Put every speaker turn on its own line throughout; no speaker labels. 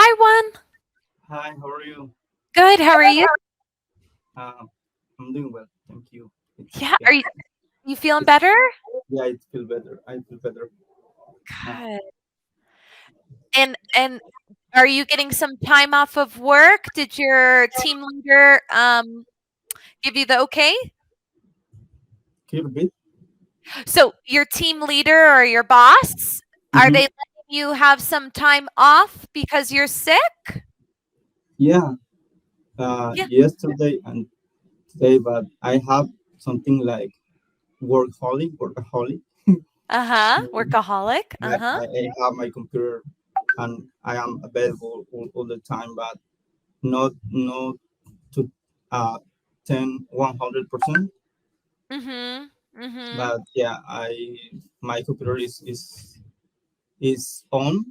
Hi, Juan.
Hi, how are you?
Good. How are you?
Uh, I'm doing well, thank you. It's
Yeah. Are you feeling
it's
better?
yeah, it feel better. I feel better now.
Good. And are you getting some time off of work? Did your team leader give you the okay?
Can you repeat?
So your team leader or your boss, are they
Mm-hmm.
letting you have some time off because you're sick?
Yeah,
Yeah.
yesterday and today, but I have something like workaholic.
Uh-huh.
Mm,
Workaholic.
I,
Uh-huh.
I have my computer and I am available all the time, but not to uh 100%.
Mhm. Mhm.
But yeah, I my computer is on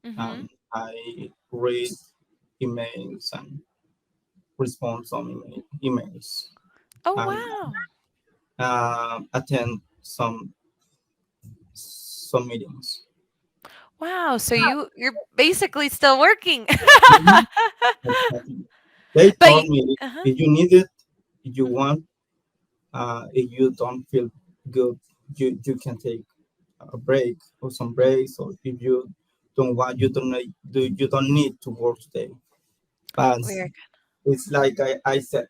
Mhm.
and I read emails and respond some emails
Oh,
and
wow.
attend some meetings.
Wow. So you're basically still working.
Mhm. Exactly. They
But
told me
uh-huh.
if you need it, if you
Mhm.
want, if you don't feel good, you can take a break or some breaks, or if you don't want, you don't need to work today. But
Very
it's like I said,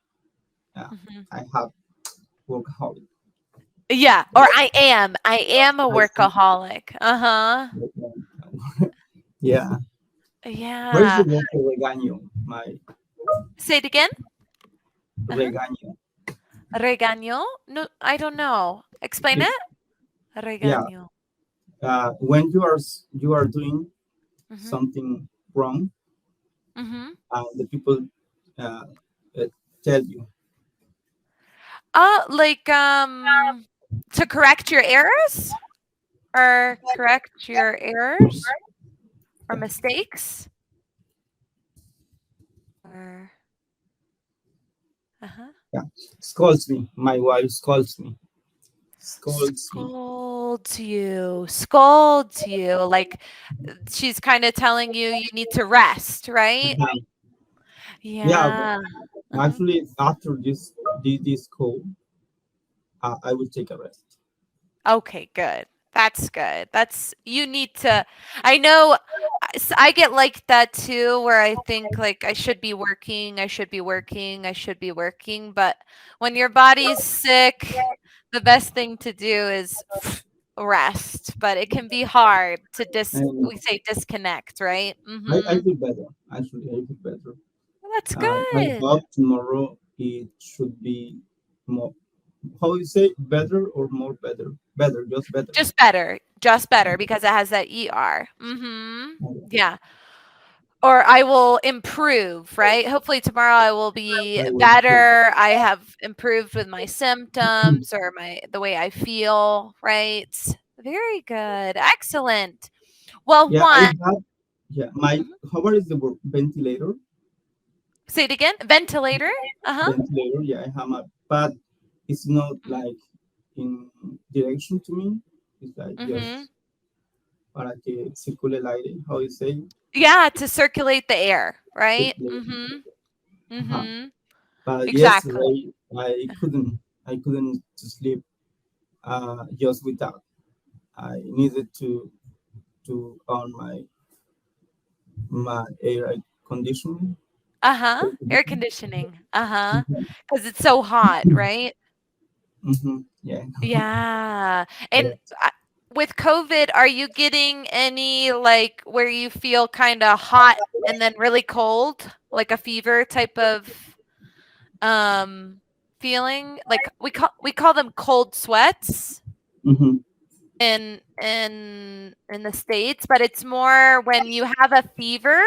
good. Mhm.
I have workaholic.
Yeah, or I am a
I see.
workaholic. Uh-huh.
Yeah. Where's the
Yeah.
word for regaño? My
Say it again. Uh-huh.
regaño.
Regaño? No, I don't know. Explain
It,
it.
yeah.
Regaño.
When you are doing
Mhm.
something wrong,
Mhm.
the people uh, uh, tell you.
Like to correct your errors or correct your errors or
Yeah.
mistakes or uh-huh.
Yeah. Scolds me. My wife scolds me. Scolds me.
Scolds you, like she's kind of telling you you need to rest, right?
Uh-huh. Yeah.
Yeah. Uh-huh.
Actually, after this call, I will take a rest.
Okay, good. That's good. That's you need to I know I get like that too where I think like I should be working, I should be working, I should be working, but when your body's sick, the best thing to do is rest, but it can be hard to
And
we say disconnect, right?
I
Mhm.
feel better. Actually, I feel better.
That's
I
good.
hope tomorrow it should be more. How you say better or more better? Better, just better.
Just better because it has that ER. Mhm. Yeah. Or I will improve, right? Hopefully tomorrow I will be
I will.
better. I have improved with my symptoms or my the way I feel, right? Very good. Excellent. Well,
Yeah, I
one,
have. Yeah, my
mhm.
how about is the word ventilator?
Say it again. Ventilator. Uh-huh.
Ventilator. Yeah, I have a, but it's not
Mhm.
like in direction to me. It's like
Mhm.
just para que circule el aire. How you say?
Yeah, to circulate the air, right?
Circulate.
Mhm.
Uh-huh.
Mhm.
But
Exactly.
yesterday I couldn't to sleep just with that. I needed to on my air conditioning.
Uh-huh. Air conditioning. Uh-huh. Cuz it's so hot, right?
Mm-hmm. Yeah.
Yeah. And
Correct.
with COVID, are you getting any like where you feel kind of hot and then really cold, like a fever type of um feeling? Like we call them cold sweats
Mm-hmm.
in the States, but it's more when you have a fever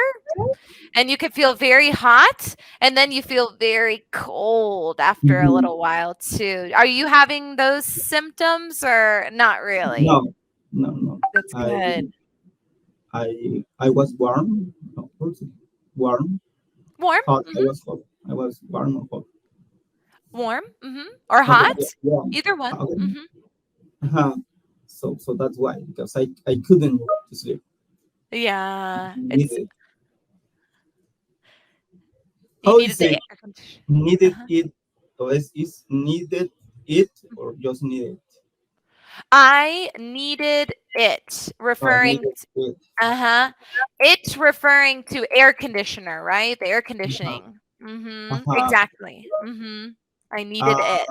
and you can feel very hot and then you feel very cold after a
Mm-hmm.
little while too. Are you having those symptoms or not really?
No, no.
That's
I
good.
I was warm. No, what's it? Warm.
Warm?
Hot. I
Mhm.
was hot. I was warm or hot.
Warm? Mhm. Or
Okay,
hot?
yeah, warm.
Either one.
Okay.
Mhm.
Uh-huh. So that's why, because I couldn't sleep.
Yeah. It's
Needed.
You
How is
needed the
it
air conditioner.
needed
Uh-huh.
it? Or is needed it or just needed?
I needed it, referring
Needed it.
uh-huh. It's referring to air conditioner, right? The air
Uh-huh.
conditioning. Mhm.
Uh-huh.
Exactly. Mhm. I needed
Uh,
it.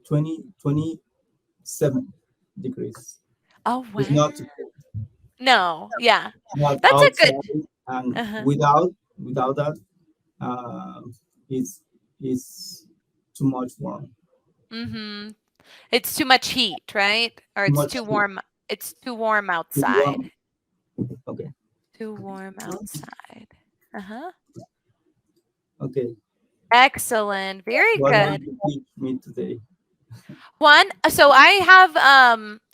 27 degrees.
Oh,
It's not
wow. No. Yeah.
not
That's a good
outside, and
uh-huh.
without that, uh, it's it's too much warm,
Mhm. It's too much heat, right? Or
too
it's
much
too
heat,
warm. It's too warm
too
outside.
warm. Okay,
Too warm outside. Uh-huh.
okay.
Excellent. Very
What will
good.
you teach me today?
One, so I have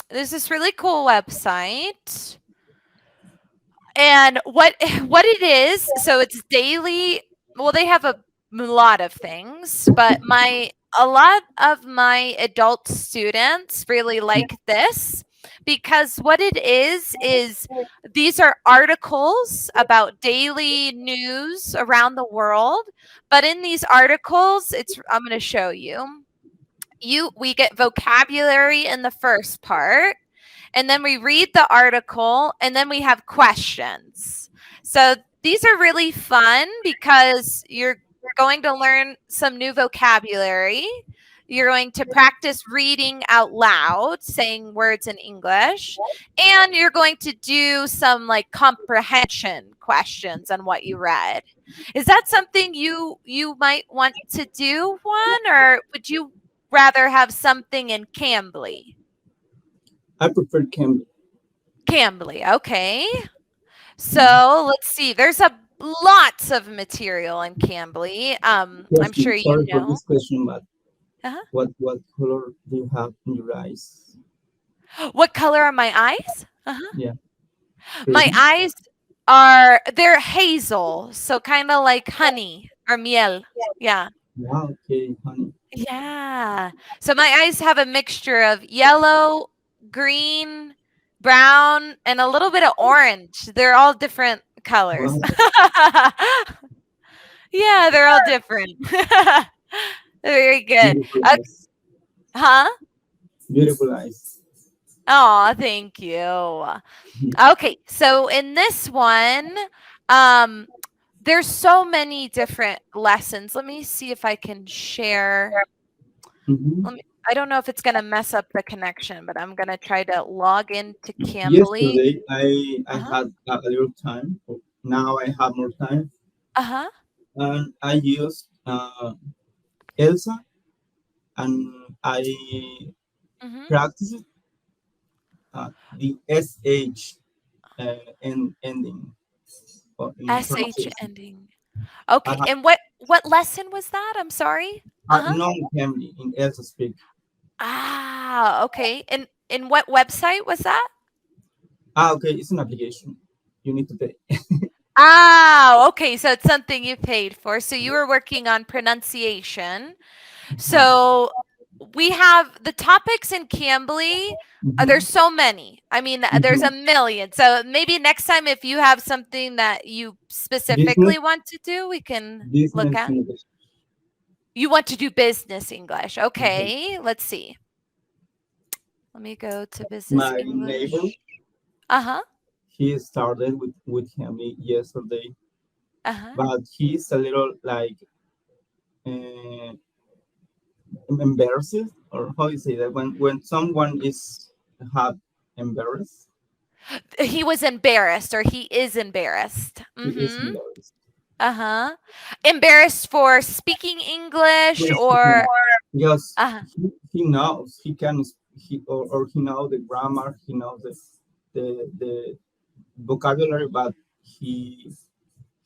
there's this really cool website. And what it is, so it's daily, well, they have a lot of things, but my a lot of my adult students really like this because what it is these are articles about daily news around the world, but in these articles, it's I'm going to show you. We get vocabulary in the first part, and then we read the article, and then we have questions. So these are really fun because you're going to learn some new vocabulary. You're going to practice reading out loud, saying words in English, and you're going to do some like comprehension questions on what you read. Is that something you might want to do, one, or would you rather have something in Cambly?
I prefer Cambly.
Cambly, okay. So let's see. There's a lots of material in Cambly. I'm sure you
Sorry for
know.
this question, but
Uh-huh.
what color do you have in your eyes?
What color are my eyes? Uh-huh.
Yeah,
My
green.
eyes they're hazel, so kind of like honey or miel. Yeah.
Yeah, okay, honey.
Yeah. So my eyes have a mixture of yellow, green, brown, and a little bit of orange. They're all different colors.
Wow,
Yeah, they're all different. Very good.
beautiful eyes.
Huh?
Beautiful eyes.
Oh, thank you.
Mhm.
Okay, so in this one, um, there's so many different lessons. Let me see if I can share.
Mhm.
I don't know if it's gonna mess up the connection, but I'm gonna try to log into Cambly.
Yesterday, I
Uh-huh.
had a little time. Now I have more time,
Uh-huh.
and I used Elsa, and I
Mm-hmm.
practiced the sh ending or in
SH
pronunciation.
ending.
I
Okay,
have
and what lesson was that? I'm sorry. Uh-huh.
non-family in Elsa speak.
Ah, okay. And in what website was that?
Okay, it's an application. You need to pay.
Ah, okay. So it's something you paid for. So you were working on pronunciation.
Uh-huh.
So we have the topics in Cambly. There's
Mhm.
so many. I mean, there's a
Mhm.
million. So maybe next time, if you have something that you
Business,
specifically want to do, we can look
business
at.
English.
You want to do business English.
Okay.
Okay, let's see. Let me go to business
My neighbor,
English. Uh-huh.
he started with him yesterday,
Uh-huh.
but he's a little like uh, embarrassed, or how you say that when someone is have embarrassed,
He was embarrassed or he is embarrassed.
he is
Mhm.
embarrassed.
Uh-huh. Embarrassed for speaking English
Yes, speaking.
or
Yes,
uh
he knows he can or he knows the grammar, he knows the vocabulary, but he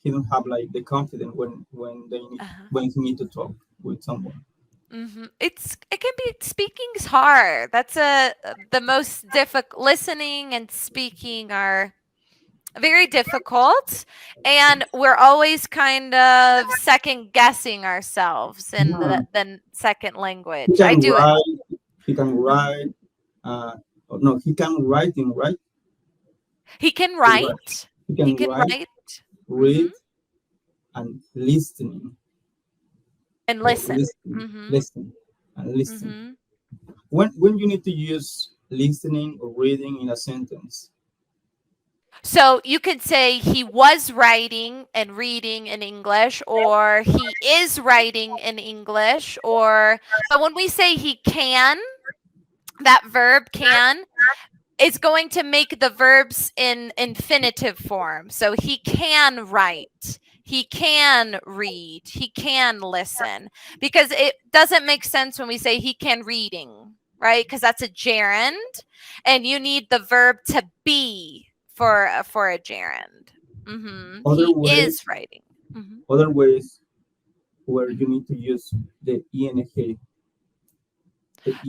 don't have like the confidence
uh-huh.
when he need to talk with someone.
It can be speaking's hard. That's the most difficult. Listening and speaking are very difficult, and we're always kind of second guessing ourselves in
Yeah.
the second
He
language. I
can
do it.
write. He can
Uh-huh.
write. Oh, no, he can writing, right?
He can
He write.
write.
He
He
can
can
write,
write. Mhm.
read, and listening
And
or
listen.
listening,
Mm-hmm.
listen and listen.
Mm-hmm.
When you need to use listening or reading in a sentence.
So you could say he was writing and reading in English, or he is writing in English, or but when we say he can, that verb can is going to make the verbs in infinitive form. So he can write, he can read, he can listen, because it doesn't make sense when we say he can reading, right? Because that's a gerund, and you need the verb to be for a gerund.
Other
He is
ways,
writing. Hmm.
other ways where you
Hmm.
need to use the ing, the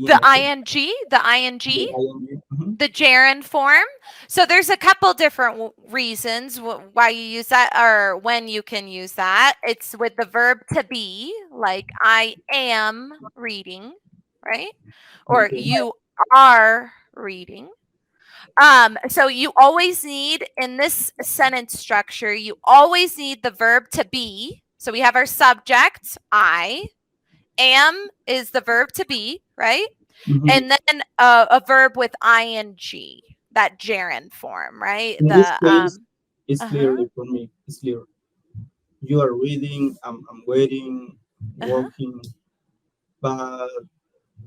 The
ing,
ing,
the ing. Mhm.
the gerund form. So there's a couple different reasons why you use that or when you can use that. It's with the verb to be, like I am reading, right? Or
Okay.
you are reading. So you always need in this sentence structure, you always need the verb to be. So we have our subject, I. Am is the verb to be, right?
Mhm.
And then a verb with ing, that gerund form, right?
In this
The
case, it's
uh-huh,
clearly for me. It's clear. You are reading. I'm waiting,
uh-huh.
working. But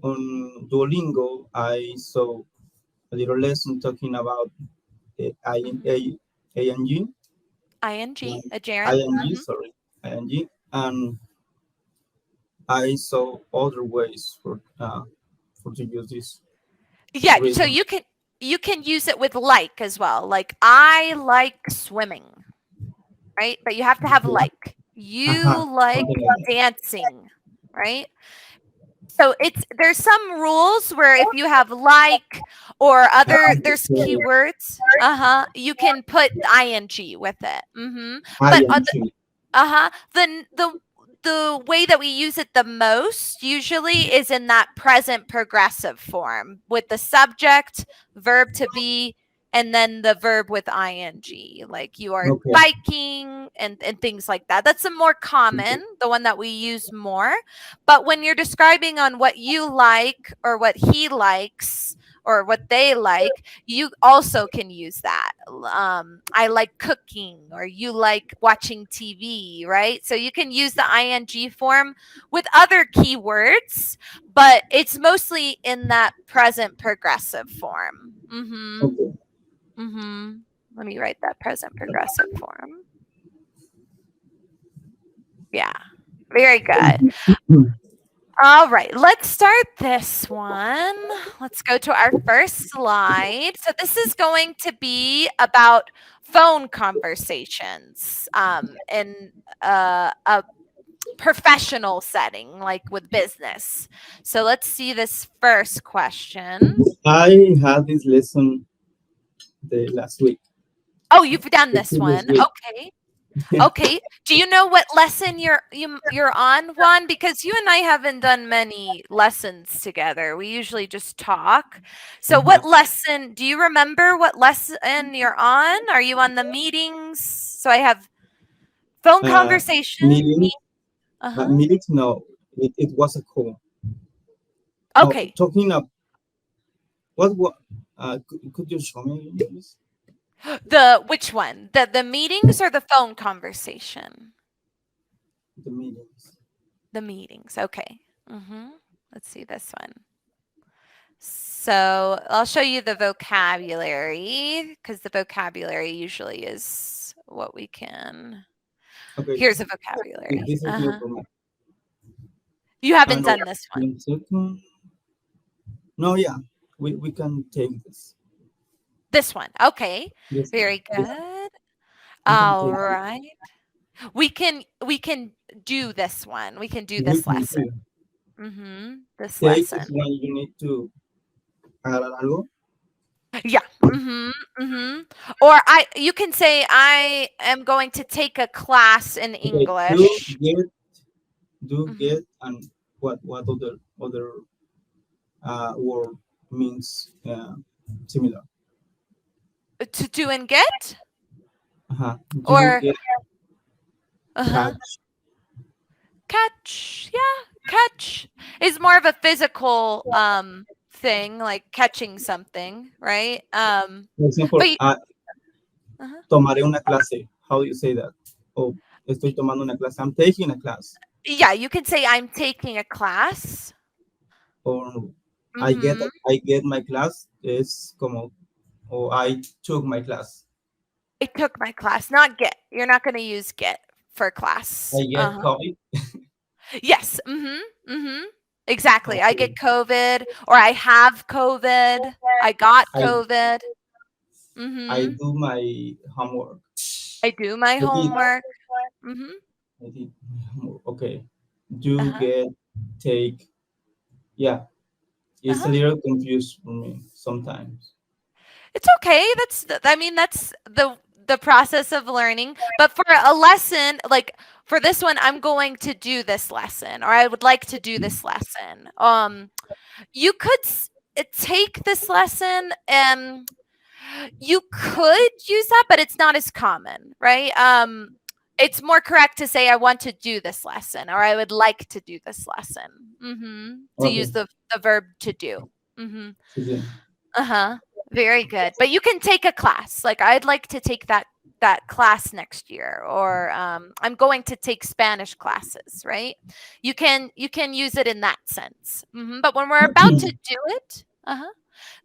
on Duolingo, I saw a little lesson talking about the
Mhm.
ing,
Ing,
and
a gerund. Mhm.
sorry, ing, and I saw other ways for to use this
Yeah, so
reason.
you can use it with like as well. Like I like swimming, right? But you have to have
Okay.
like.
Uh-huh.
You like
Something like that.
dancing, right? So it's there's some rules where if you have like or other there's
Okay.
keywords, you can put ing with it. But
ing.
uh-huh. The way that we use it the most usually is in that present progressive form with the subject, verb to be, and then the verb with ing, like you are
Okay.
biking and things like that. That's the more common,
Okay.
the one that we use more. But when you're describing on what you like or what he likes or what they like, you also can use that. I like cooking, or you like watching TV, right? So you can use the ing form with other keywords, but it's mostly in that present progressive form.
Okay.
Let me write that present progressive form. Yeah, very good. All right, let's start this one. Let's go to our first slide. So, this is going to be about phone conversations in a professional setting, like with business. So, let's see this first question.
I had this lesson the last week,
Oh, you've done
the
this
previous
one.
week.
Okay. Okay. Do you know what lesson you're on, Juan? Because you and I haven't done many lessons together. We usually just talk. So
Uh-huh.
what lesson do you remember what lesson you're on? Are you on the meetings? So I have phone
Uh,
conversation.
meeting,
Uh-huh.
meetings. No, it was a call. No,
Okay.
talking of what? Could you show me, please?
The which one? The meetings or the phone conversation?
The meetings.
The meetings. Okay. Let's see this one. So I'll show you the vocabulary because the vocabulary usually is what we can.
Okay,
Here's a vocabulary.
this is new for me.
You haven't
No,
done this one.
1 second. No, yeah, we can take this.
This one. Okay.
This one.
Very good.
We can
All
take this.
right. We can do this one. We can do
We
this
can
lesson.
do.
This
Take
lesson.
is when you need to agarrar algo.
Yeah. Or you can say I am going to take a class in
Okay,
English.
get, and what other word means similar.
To do and get?
Uh-huh. Do
Or
get
Uh-huh.
catch.
Catch. Yeah, catch is more of a physical thing, like catching something, right?
For
But
example,
uh-huh.
tomaré una clase. How do you say that? Oh, estoy tomando una clase. I'm taking a class.
Yeah, you can say I'm taking a class.
Or
Mhm.
I get my class. Es como, or I took my class.
I took my class, not get. You're not going to use get for class.
I get
Uh-huh.
COVID.
Yes. Mhm. Mhm. Exactly. I
Okay.
get COVID or I have COVID. I got
I
COVID.
I
Mhm.
do my homework.
I do my
I did.
homework. Mhm.
I did my homework. Okay. Do
Uh-huh.
get take. Yeah. It's a
Uh-huh.
little confused for me sometimes.
It's okay. I mean that's the process of learning. But for a lesson, like for this one I'm going to do this lesson or I would like to do this lesson. You could take this lesson and you could use that, but it's not as common, right? It's more correct to say I want to do this lesson or I would like to do this lesson. To use
Okay.
the verb to do. Mhm.
Sí, sí.
Uh-huh. Very good. But you can take a class. Like I'd like to take that class next year or I'm going to take Spanish classes, right? You can use it in that sense. But when we're about to do it,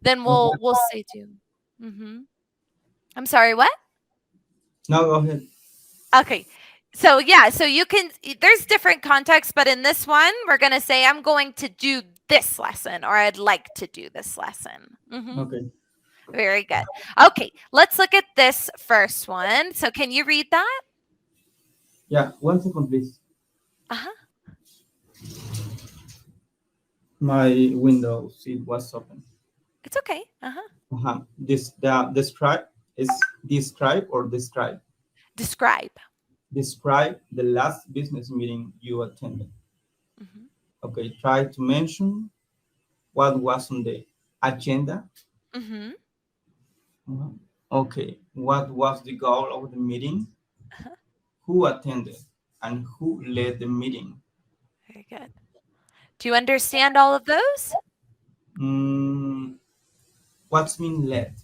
then
Okay.
we'll say do. Mhm. I'm sorry, what?
Now go ahead.
Okay. So yeah, so you can there's different contexts, but in this one, we're going to say I'm going to do this lesson or I'd like to do this lesson.
Okay.
Very good. Okay, let's look at this first one. So can you read that?
Yeah. 1 second, please.
Uh-huh.
My windows it was open.
It's okay. Uh-huh.
This the describe is describe or describe.
Describe.
Describe the last business meeting you attended.
Mhm.
Okay. Try to mention what was on the agenda.
Mhm.
Uh-huh. Okay. What was the goal of the meeting?
Uh-huh.
Who attended and who led the meeting?
Very good. Do you understand all of those?
Mm, what's mean led?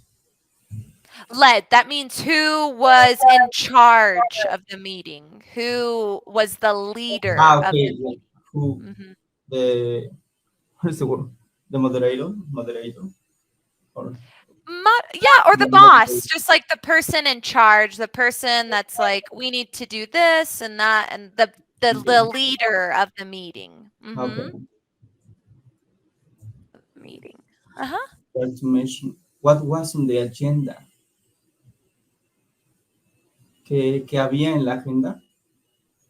Led. That means who was in charge of the meeting? Who was the leader of
Okay.
the
Yeah.
meeting?
Who
Mhm.
the what's the word? The moderator, or
Yeah, or the
the moderator.
boss, just like the person in charge, the person that's like, we need to do this and that, and the
Okay.
leader of the meeting.
Okay.
Meeting. Uh-huh.
Try to mention what was on the agenda. ¿Qué había en la agenda?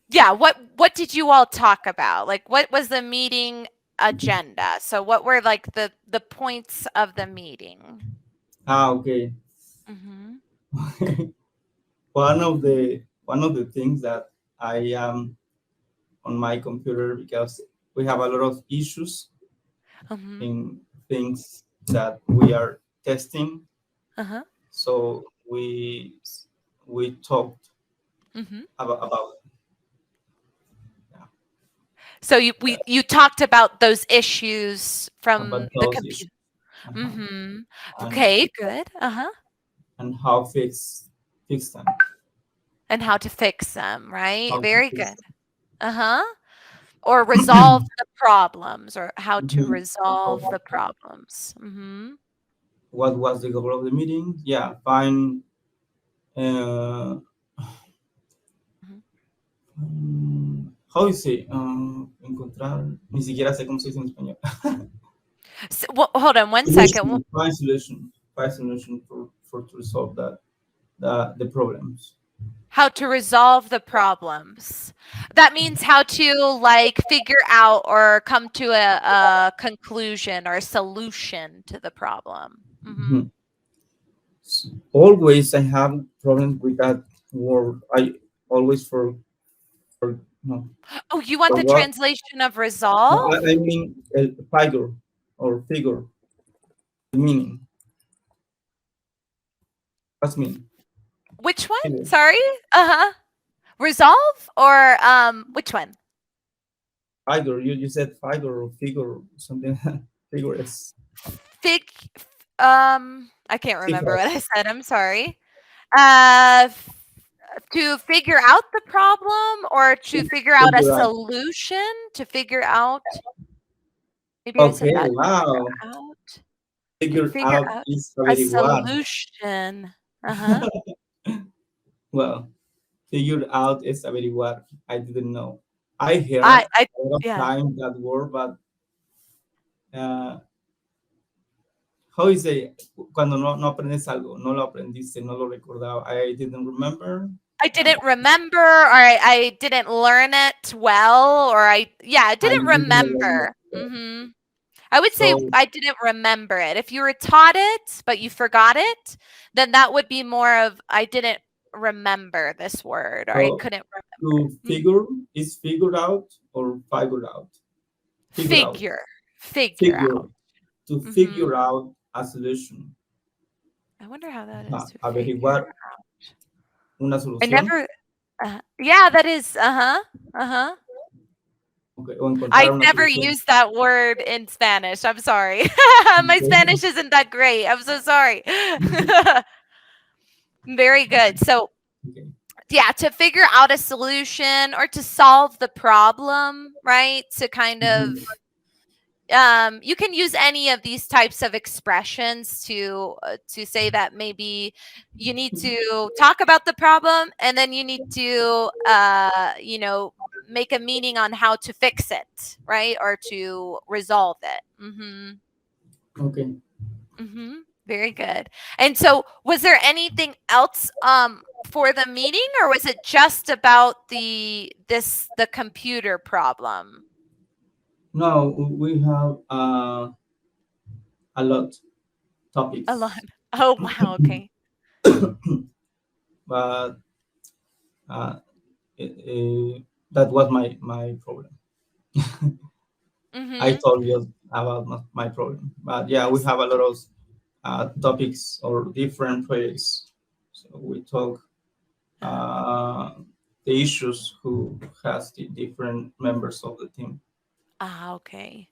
Yeah, what did you all talk about? Like what was the meeting agenda? So what were like the points of the meeting?
Okay.
Mhm.
One of the things that I am on my computer because we have a lot of issues
Mhm.
in things that we are testing.
Uh-huh.
So we talked
Mhm.
about yeah,
So you talked about those issues from the
those issues.
computer.
Uh-huh.
Mhm.
and
Okay, good. Uh-huh.
and how fix them.
And how to fix them, right?
How to
Very
fix
good. Uh-huh. Or resolve
them.
the problems or how to
Mhm.
resolve the problems. Mhm.
What was the goal of the meeting? Yeah, find uh,
Mhm.
how you say encontrar. Ni siquiera sé cómo se dice en español.
Well, hold on one second.
Find solution for to resolve the problems.
How to resolve the problems. That means how to like figure out or come to a conclusion or a solution to the problem.
Mhm. Always I have problems with that word. I always for no
Oh, you want
for
the
what?
translation of
No,
resolve?
I mean figure or figure meaning. What's mean?
Which one?
Figure.
Sorry? Uh-huh. Resolve or which one?
Figure. You said figure or figure or something. Figure is
Fig I can't remember
cifras.
what I said. I'm sorry. Uh to figure out the problem or to figure out a
Figure out.
solution, to figure out maybe I said
Okay.
that.
Wow.
Out. To
Figure
figure
out
out
is
a
averiguar.
solution. Uh-huh.
Well, figure out is averiguar. I didn't know. I heard
I
a lot of
yeah.
time that word, but uh, how is it? Cuando no aprendes algo, no lo aprendiste, no lo recordaba. I didn't remember.
I didn't remember or I didn't learn it well or I
I
didn't
didn't remember.
remember. Mhm. I would say
So,
I didn't remember it. If you were taught it, but you forgot it, then that would be more of I didn't remember this word or I
so
couldn't
to
remember. Mhm.
figure is figure out or figure out? Figure out.
Figure. Figure
Figure.
out.
To
Mhm.
figure out a solution.
I wonder how that is to figure.
Averiguar una
I
solución.
never yeah, that is uh-huh. Uh-huh.
Okay, o encontrar
I've
una
never
solución.
used that word in Spanish. I'm sorry. My Spanish isn't that great. I'm so sorry. Very good. So,
Okay.
yeah, to figure out a solution or to solve the problem, right? To kind of
Mhm.
you can use any of these types of expressions to say that maybe you need to talk about the problem and then you need to make a meaning on how to fix it, right? Or to resolve it. Mhm.
Okay.
Mhm. Very good. And so was there anything else for the meeting or was it just about the computer problem?
Now we have a lot
A lot.
topics,
Oh, wow. Okay.
but uh, that was my problem. I
Mhm.
told you about my problem, but yeah, we
Yes.
have a lot of topics or different projects. So we talk
Uh-huh.
uh, the issues who has the different members of the team.
Ah, okay.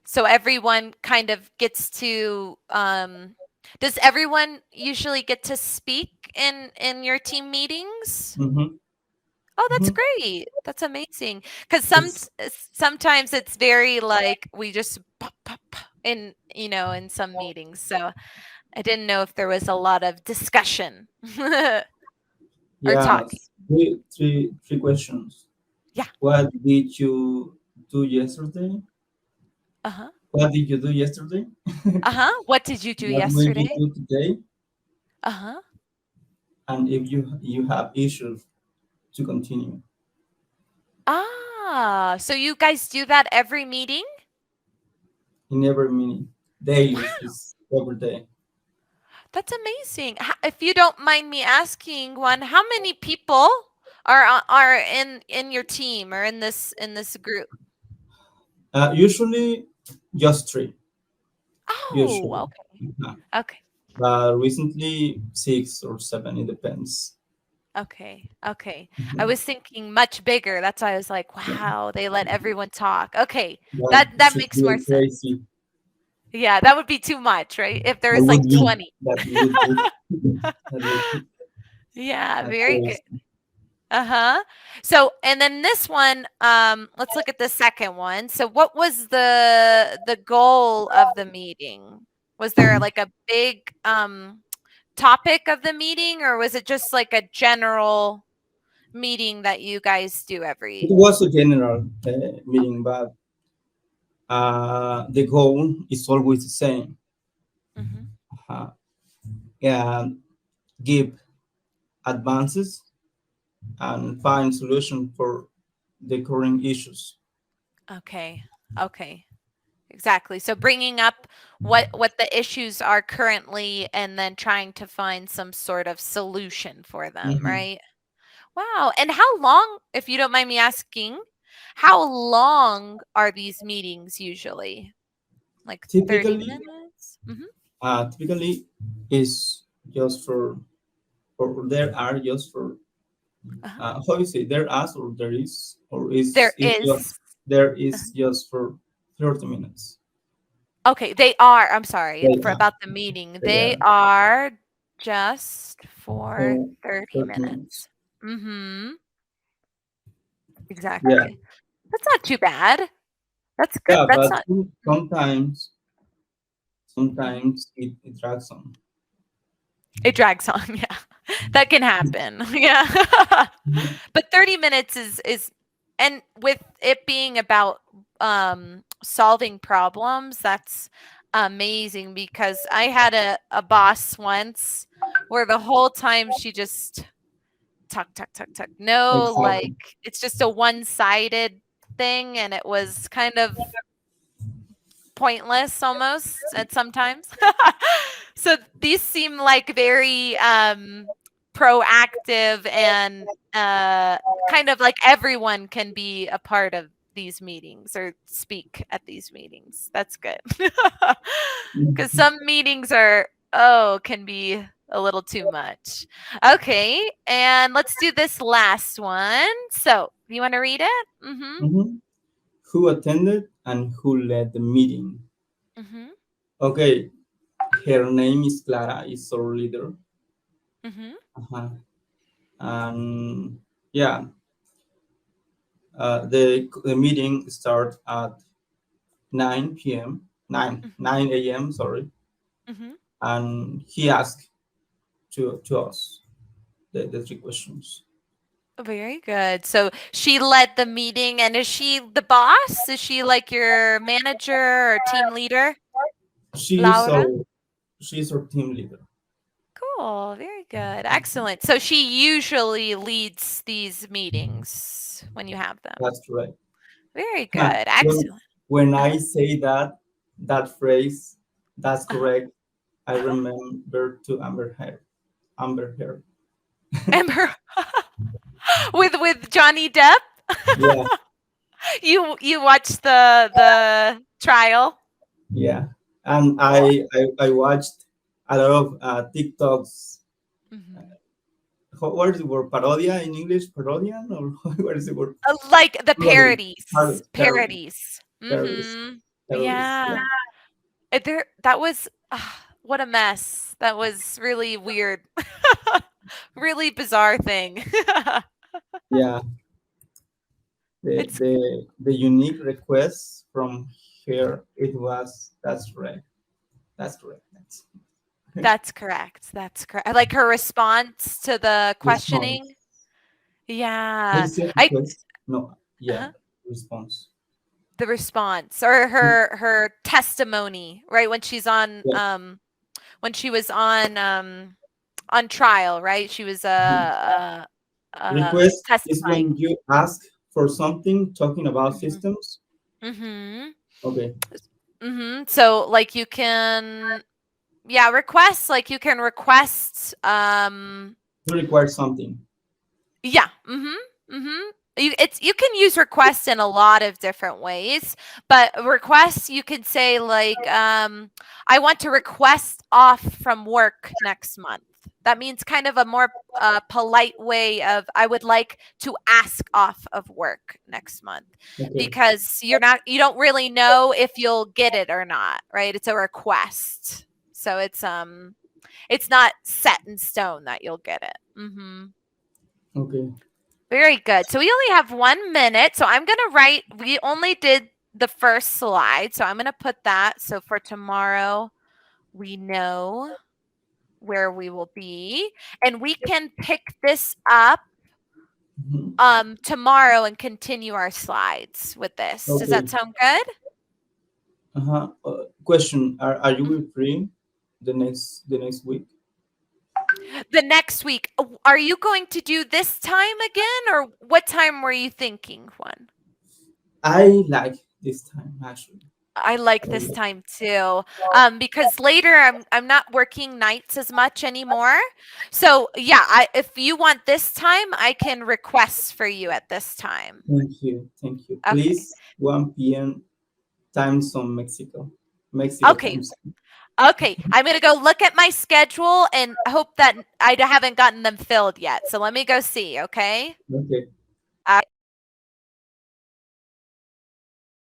So everyone kind of gets to does everyone usually get to speak in your team meetings?
Hmm.
Oh, that's
Hmm.
great. That's amazing. Because
It's
sometimes it's very like we just pop, pop, pop in some meetings. So I didn't know if there was a lot of discussion or talking.
yes, three questions.
Yeah.
What did you do yesterday?
Uh-huh.
What did you do yesterday?
Uh-huh. What did you do
What will you
yesterday?
do today?
Uh-huh.
And if you have issues to continue
Ah, so you guys do that every meeting?
in every minute, daily is every day.
That's amazing. If you don't mind me asking one, how many people are in your team or in this group?
Usually just three.
Oh,
Usually.
okay.
Uh-huh.
Okay.
But recently 6 or 7, it depends.
Okay. Okay. I
Mhm.
was thinking much bigger. That's why I was like,
Yeah.
wow, they let everyone talk. Okay.
That
That
should
makes more
be
sense.
crazy.
Yeah, that would be too much, right? If there
That
was
would
like
be
20.
that would be that would be
Yeah, very good.
crazy.
Uh-huh. So, and then this one, let's look at the second one. So what was the goal of the meeting? Was there like a big topic of the meeting or was it just like a general meeting that you guys do
It
every
was a general meeting, but the goal is always the same.
Mhm.
Uh, and give advances and find solution for the current issues.
Okay. Okay. Exactly. So bringing up what the issues are currently and then trying to find some sort of solution for them,
Mhm.
right? Wow. And how long, if you don't mind me asking, how long are these meetings usually? Like 30
Typically,
minutes? Mhm.
typically is just for or there are just for
Uh-huh.
How you say there as or there is or
There
is just
is.
there
uh
is just for 30 minutes.
Okay, they are. I'm sorry
They
for
are
about the meeting.
they
They
are
are just for
for
30
30 minutes.
minutes. Mm-hmm.
Yeah,
Exactly. That's not too bad. That's good.
yeah,
That's
but
not. Mhm.
sometimes
Mhm.
it drags on.
It drags on. Yeah. That can happen. Yeah.
Mhm.
But 30 minutes is and with it being about solving problems, that's amazing because I had a boss once where the whole time she just tuck tuck tuck tuck. No, like
Exactly.
it's just a one-sided thing and it was kind of pointless almost at sometimes. So these seem like very proactive and kind of like everyone can be a part of these meetings or speak at these meetings. That's good. Because
Mhm.
some meetings are, oh, can be a little too much. Okay, and let's do this last one. So, you want to read it? Mm-hmm.
Mhm. Who attended and who led the meeting?
Mm-hmm.
Okay, her name is Clara, is our leader.
Mm-hmm.
Uh-huh. And yeah, the meeting start at 9 p.m. 9 a.m. Sorry,
Mm-hmm.
and he asked to us the three questions.
Very good. So she led the meeting, and is she the boss? Is she like your manager or team leader,
She is
Laura?
our she's our team leader.
Cool. Very good. Excellent. So she usually leads these meetings when you have them.
That's correct.
Very
Huh.
good.
When
Excellent.
when I
Uh-huh.
say that phrase, that's
Uh-huh.
correct. I
Uh-huh.
remember to Amber Heard.
Amber with Johnny Depp.
Yeah,
You watched the trial.
yeah. And
Cool.
I watched a lot of TikToks.
Mhm.
What is the word? Parodia in English? Parodian or what is the word?
Like the
Parody.
parodies.
Parody.
Parodies.
Terrorist.
Mhm.
Terrorist.
Yeah.
Yeah.
There that was what a mess. That was really weird. Really bizarre thing.
Yeah. The
It's
the the unique request from her it was that's correct. That's correct. That's
that's correct. That's correct. Like her response to the questioning.
response. I
Yeah.
said
I
request. No, yeah,
uh
response.
the response or her testimony, right?
Yeah.
When she was on trial, right? She was
Request is
testifying.
when you ask for something talking about
Mhm.
systems.
Mhm.
Okay.
Mhm. So like you can yeah, requests like you can request
You require something.
yeah. Mhm. Mhm. You can use requests in a lot of different ways, but requests you could say like I want to request off from work next month. That means kind of a more polite way of I would like to ask off of work next month
Okay.
because you don't really know if you'll get it or not, right? It's a request. So it's not set in stone that you'll get it. Mhm.
Okay.
Very good. So we only have 1 minute. So I'm going to write, we only did the first slide. So I'm going to put that. So for tomorrow, we know where we will be. And we can pick this up
Mhm.
tomorrow and continue our slides with this. Does that
Okay.
sound good?
Uh-huh. Question: Are
Mhm.
you free the next week?
The next week, are you going to do this time again or what time were you thinking, Juan?
I like this time actually.
I like
I
this
like-
time too, because later I'm not working nights as much anymore. So yeah, if you want this time, I can request for you at this time.
Thank you. Thank you.
Okay.
Please, 1 p.m. time zone Mexico. Mexico
Okay.
time zone.
Okay, I'm gonna go look at my schedule and hope that I haven't gotten them filled yet. So let me go see, okay?
Okay.